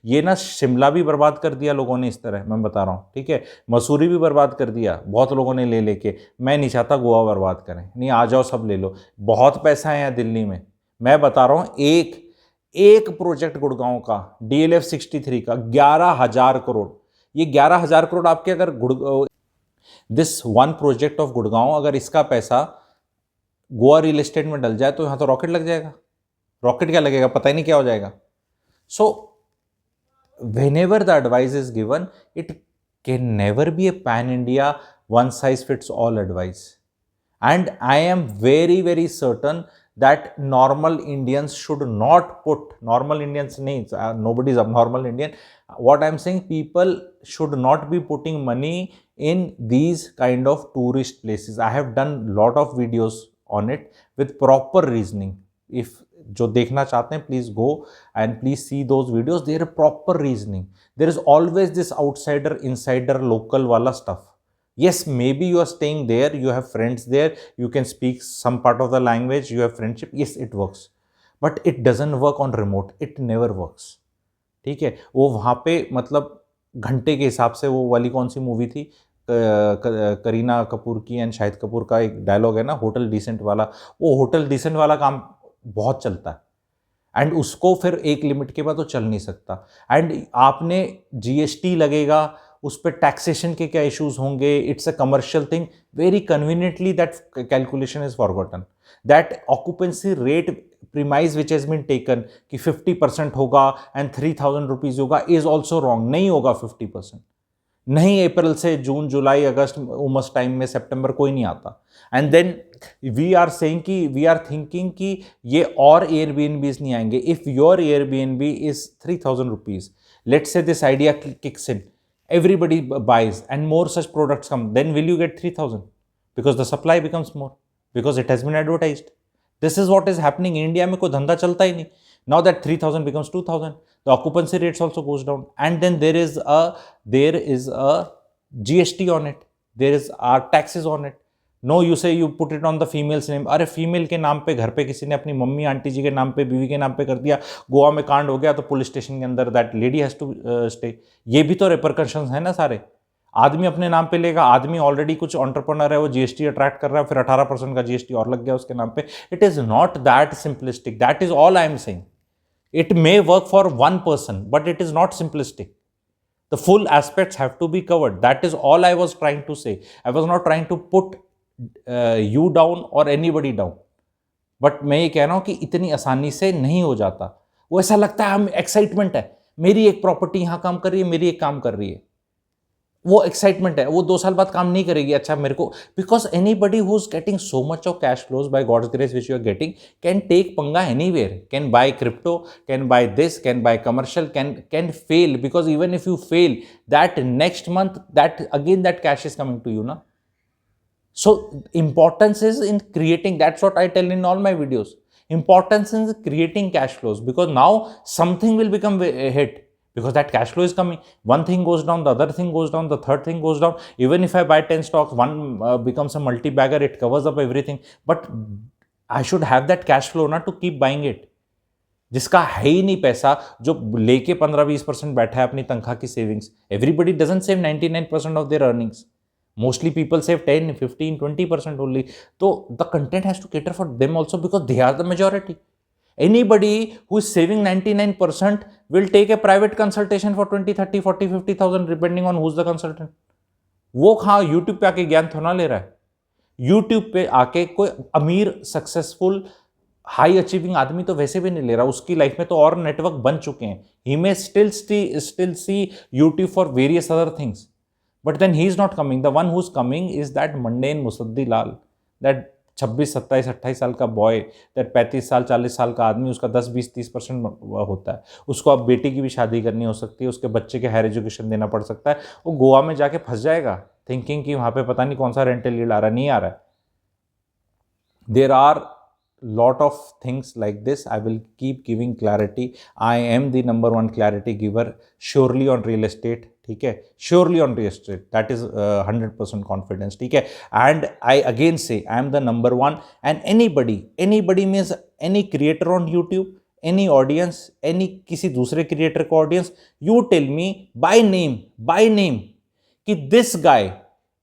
ये ना शिमला भी बर्बाद कर दिया लोगों ने इस तरह, मैं बता रहा हूँ, ठीक है, मसूरी भी बर्बाद कर दिया बहुत लोगों ने ले लेके। मैं नहीं चाहता गोवा बर्बाद करें, नहीं, आ जाओ सब ले लो, बहुत पैसा है यहाँ दिल्ली में। मैं बता रहा हूँ एक प्रोजेक्ट गुड़गांव का DLF 63 का 11,000 करोड़, ये 11,000 करोड़ आपके अगर this one project of Gurgaon, अगर इसका पैसा गोवा रियल एस्टेट में डल जाए तो यहां तो रॉकेट लग जाएगा। रॉकेट क्या लगेगा पता ही नहीं क्या हो जाएगा। सो whenever the advice is given, it can never be a pan India one size fits all advice. And I am very very certain that normal Indians should not put, normal Indians names, nobody is abnormal Indian, what I am saying, people should not be putting money in these kind of tourist places. I have done lot of videos on it with proper reasoning. If जो देखना चाहते हैं please go and please see those videos, there are proper reasoning. There is always this outsider insider local wala stuff. Yes, maybe you are staying there, you have friends there, you can speak some part of the language, you have friendship, yes it works, but it doesn't work on remote, it never works. ठीक है, वो वहाँ पे मतलब घंटे के हिसाब से, वो वाली कौन सी मूवी थी करीना कपूर की एंड शाहिद कपूर का एक डायलॉग है ना, होटल डिसेंट वाला, वो होटल डिसेंट वाला काम बहुत चलता है, एंड उसको फिर एक लिमिट के बाद तो चल नहीं सकता। एंड आपने GST लगेगा, उस पर टैक्सेशन के क्या इश्यूज होंगे, it's a commercial thing, very conveniently that calculation is forgotten. That occupancy rate premise which has been taken कि 50% होगा एंड 3,000 रुपीज होगा इज ऑल्सो रॉन्ग, नहीं होगा 50%, नहीं, अप्रैल से जून जुलाई अगस्त उमस टाइम में सितंबर कोई नहीं आता। And then we are saying कि वी आर थिंकिंग कि ये और एयरबीएनबीज नहीं आएंगे। If your Airbnb is 3,000 rupees, let's say this idea kicks in, everybody buys and more such products come, then will you get 3,000? Because the supply becomes more, because it has been advertised. This is what is happening in India में कोई धंधा चलता ही नहीं। Now that 3,000 becomes 2,000, the occupancy rates also goes down, and then there is a GST on it, there is our taxes on it. No you say you put it on the female's name, अरे female के नाम पे घर पे किसी ने अपनी mummy aunty जी के नाम पे बीवी के नाम पे कर दिया, गोवा में कांड हो गया तो पुलिस स्टेशन के अंदर that lady has to stay. ये भी तो रिपरकशंस है ना सारे। आदमी अपने नाम पे लेगा, आदमी ऑलरेडी कुछ एंटरप्रेन्योर है, वो GST अट्रैक्ट कर रहा है, फिर 18% का GST और लग गया उसके नाम पे। It is not that simplistic, that is all I am saying. It may work for one person but it is not simplistic. The full aspects have to be covered. That is all I was trying to say. I was not trying to put you down or anybody down. But मैं ये कह रहा हूँ कि इतनी आसानी से नहीं हो जाता। वो ऐसा लगता है हम एक्साइटमेंट है, मेरी एक प्रॉपर्टी यहाँ काम कर रही है, मेरी एक काम कर रही है, वो एक्साइटमेंट है, वो 2 साल बाद काम नहीं करेगी। अच्छा मेरे को, because anybody who is getting so much of cash flows by God's grace which you are getting can take पंगा anywhere, can buy crypto, can buy this, can buy commercial, can fail, because even if you fail that next month that again that cash is coming to you ना. So importance is in creating, that's what I tell in all my videos, importance in creating cash flows, because now something will become a hit because that cash flow is coming. One thing goes down, the other thing goes down, the third thing goes down. Even if I buy 10 stocks, one becomes a multi-bagger, it covers up everything, but I should have that cash flow not to keep buying it. जिसका है ही नहीं पैसा, जो लेके 15-20% बैठा है अपनी तनख्वाह की savings. Everybody doesn't save 99% of their earnings. Mostly people save 10, 15, 20% only. So the content has to cater for them also because they are the majority. Anybody who is saving 99% will take a private consultation for 20, 30, 40, 50,000 depending on who's the consultant. वो हाँ YouTube पे आके ज्ञान थोड़ा ले रहा है. YouTube पे आके कोई अमीर सक्सेसफुल हाई अचीविंग आदमी तो वैसे भी नहीं ले रहा. उसकी लाइफ में तो और नेटवर्क बन चुके हैं. He may still see YouTube for various other things. But then he is not coming. The one who's coming is that mundane Musaddi Lal, that 26, 27, 28 साल का बॉय, that 35 साल 40 साल का आदमी, उसका 10, 20, 30% होता है. उसको अब बेटी की भी शादी करनी हो सकती है, उसके बच्चे के हायर एजुकेशन देना पड़ सकता है. वो गोवा में जाके फंस जाएगा थिंकिंग कि वहाँ पे पता नहीं कौन सा रेंटल यील्ड आ रहा, नहीं आ रहा है. There are lot of things like this. I will keep giving clarity. I am the number one clarity giver surely on real estate. ठीक है, surely on real estate. That is 100% confidence. ठीक है, and I again say I am the number one. And anybody means any creator on YouTube, any audience, any किसी दूसरे creator का audience, you tell me by name कि this guy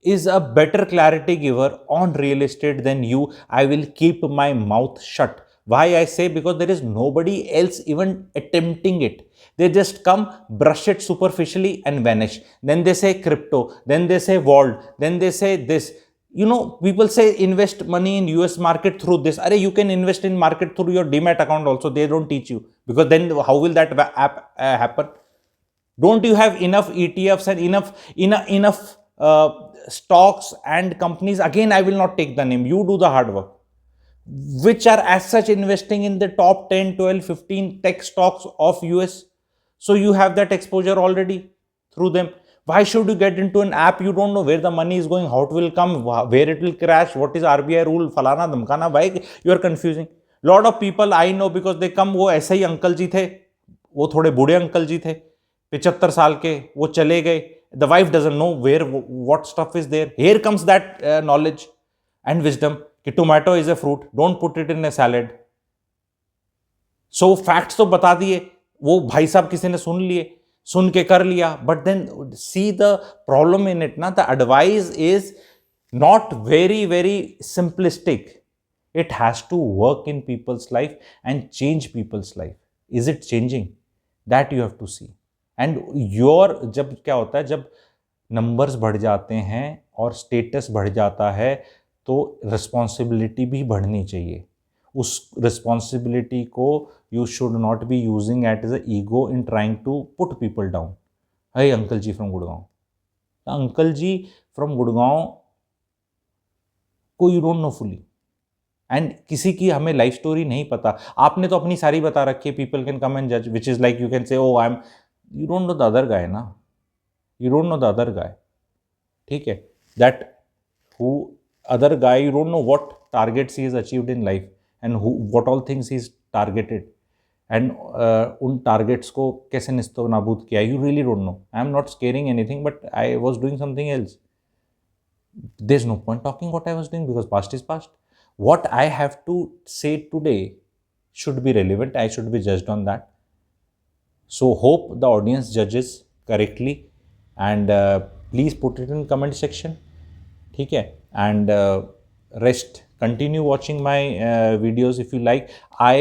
is a better clarity giver on real estate than you, I will keep my mouth shut. Why I say? Because there is nobody else even attempting it. They just come, brush it superficially and vanish. Then they say crypto, then they say vault, then they say this. You know, people say invest money in US market through this. Arey, you can invest in market through your Demat account also. They don't teach you, because then how will that app happen? Don't you have enough ETFs and enough stocks and companies? Again, I will not take the name. You do the hard work, which are as such investing in the top 10, 12, 15 tech stocks of US. So you have that exposure already through them. Why should you get into an app you don't know where the money is going, how it will come, where it will crash, what is RBI rule, falana dhamkana? Why you are confusing? Lot of people I know, because they come, वो ऐसे ही uncle जी थे, वो थोड़े बूढ़े uncle जी थे, 75 साल के, वो चले गए. The wife doesn't know what stuff is there. Here comes that knowledge and wisdom. कि tomato is a fruit, don't put it in a salad. So facts तो बता दिए, वो भाई साहब किसी ने सुन लिए, सुन के कर लिया. But then see the problem in it ना. The advice is not very simplistic. It has to work in people's life and change people's life. Is it changing? That you have to see. And जब क्या होता है, जब numbers बढ़ जाते हैं और स्टेटस बढ़ जाता है, तो रिस्पॉन्सिबिलिटी भी बढ़नी चाहिए. उस रिस्पॉन्सिबिलिटी को you should not be using at as a ego in trying to put people down. Hey uncle ji from Gurgaon, uncle ji from Gurgaon को you don't know fully, and किसी की हमें लाइफ स्टोरी नहीं पता. आपने तो अपनी सारी बता रखी है. पीपल कैन कम एंड जज, which is like you can say oh I am, you don't know the other guy na, you don't know the other guy. ठीक है, that who other guy, you don't know what targets he has achieved in life and what all things he's targeted, and उन targets को कैसे निस्तो नाबूद किया. You really don't know. I am not scaring anything, but I was doing something else. There's no point talking what I was doing, because past is past. What I have to say today should be relevant. I should be judged on that. So hope the audience judges correctly, and please put it in comment section. ठीक है, and rest. Continue watching my videos if you like. I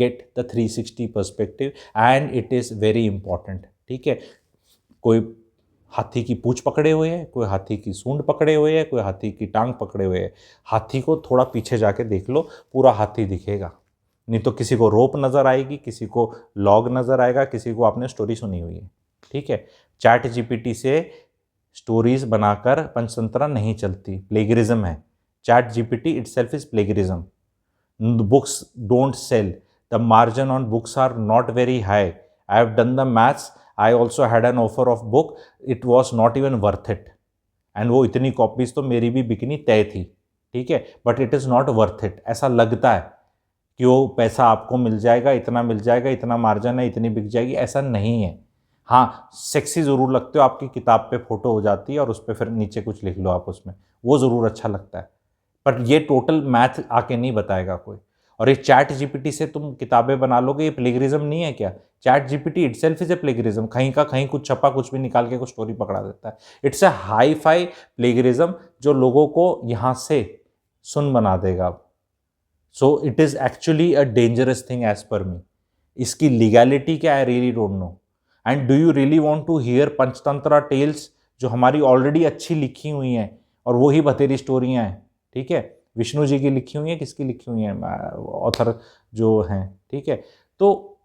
get the 360 perspective and it is very important. ठीक है, कोई हाथी की पूंछ पकड़े हुए है, कोई हाथी की सूंड पकड़े हुए है, कोई हाथी की टांग पकड़े हुए है. हाथी को थोड़ा पीछे जाके देख लो, पूरा हाथी दिखेगा. नहीं तो किसी को रोप नज़र आएगी, किसी को लॉग नज़र आएगा, किसी को आपने स्टोरी सुनी हुई है. ठीक है, चैट जीपीटी से स्टोरीज बनाकर पंचतंत्रा नहीं चलती, प्लेगरिज्म है. ChatGPT itself is plagiarism. Books don't sell, the margin on books are not very high. I have done the maths. I also had an offer of book, it was not even worth it. And वो इतनी copies तो मेरी भी bikini तय थी. ठीक है, but it is not worth it. ऐसा लगता है कि वो पैसा आपको मिल जाएगा, इतना मिल जाएगा, इतना मार्जिन है, इतनी बिक जाएगी. ऐसा नहीं है. हाँ, सेक्सी ज़रूर लगते हो, आपकी किताब पे फोटो हो जाती है और उस पर फिर नीचे कुछ लिख लो आप उसमें, वो ज़रूर अच्छा लगता है. पर ये टोटल मैथ आके नहीं बताएगा कोई. और ये चैट जीपीटी से तुम किताबें बना लोगे, ये प्लेगरिज्म नहीं है क्या? Chat GPT itself is a plagiarism, कहीं का कहीं कुछ छपा, कुछ भी निकाल के कुछ स्टोरी पकड़ा देता है। It's a hi fi plagiarism जो लोगों को यहाँ से सुन बना देगा। So it is actually a dangerous thing as per me. इसकी लीगैलिटी क्या है, really don't know. And do you really want to hear Panchatantra tales जो हमारी ऑलरेडी अच्छी लिखी हुई हैं, और वही बतेरी स्टोरियाँ हैं, ठीक है, विष्णु जी की लिखी हुई है, किसकी लिखी हुई है, ऑथर जो हैं, ठीक है, तो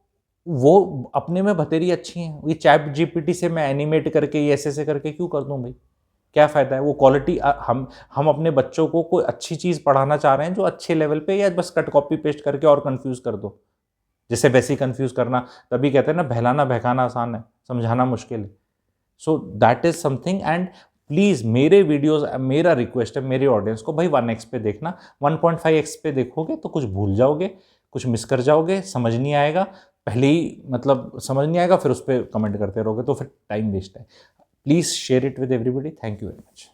वो अपने में बतेरी अच्छी हैं। ये चैट जीपीटी से मैं एनिमेट करके ये ऐसे करके क्यों कर दूं भाई? क्या फ़ायदा है? वो क्वालिटी हम अपने बच्चों को कोई अच्छी चीज़ पढ़ाना चाह रहे हैं जो अच्छे लेवल पे, या बस कट कॉपी पेस्ट करके और कंफ्यूज कर दो? जैसे वैसे ही कंफ्यूज करना, तभी कहते हैं ना, बहलाना बहकाना आसान है, समझाना मुश्किल है। So that is something. And please मेरे वीडियोस, मेरा रिक्वेस्ट है मेरे ऑडियंस को, भाई 1x पे देखना, 1.5x पे देखोगे तो कुछ भूल जाओगे, कुछ मिस कर जाओगे, समझ नहीं आएगा, पहले ही मतलब समझ नहीं आएगा, फिर उस पर कमेंट करते रहोगे तो फिर टाइम वेस्ट है। Please share it with everybody. Thank you very much.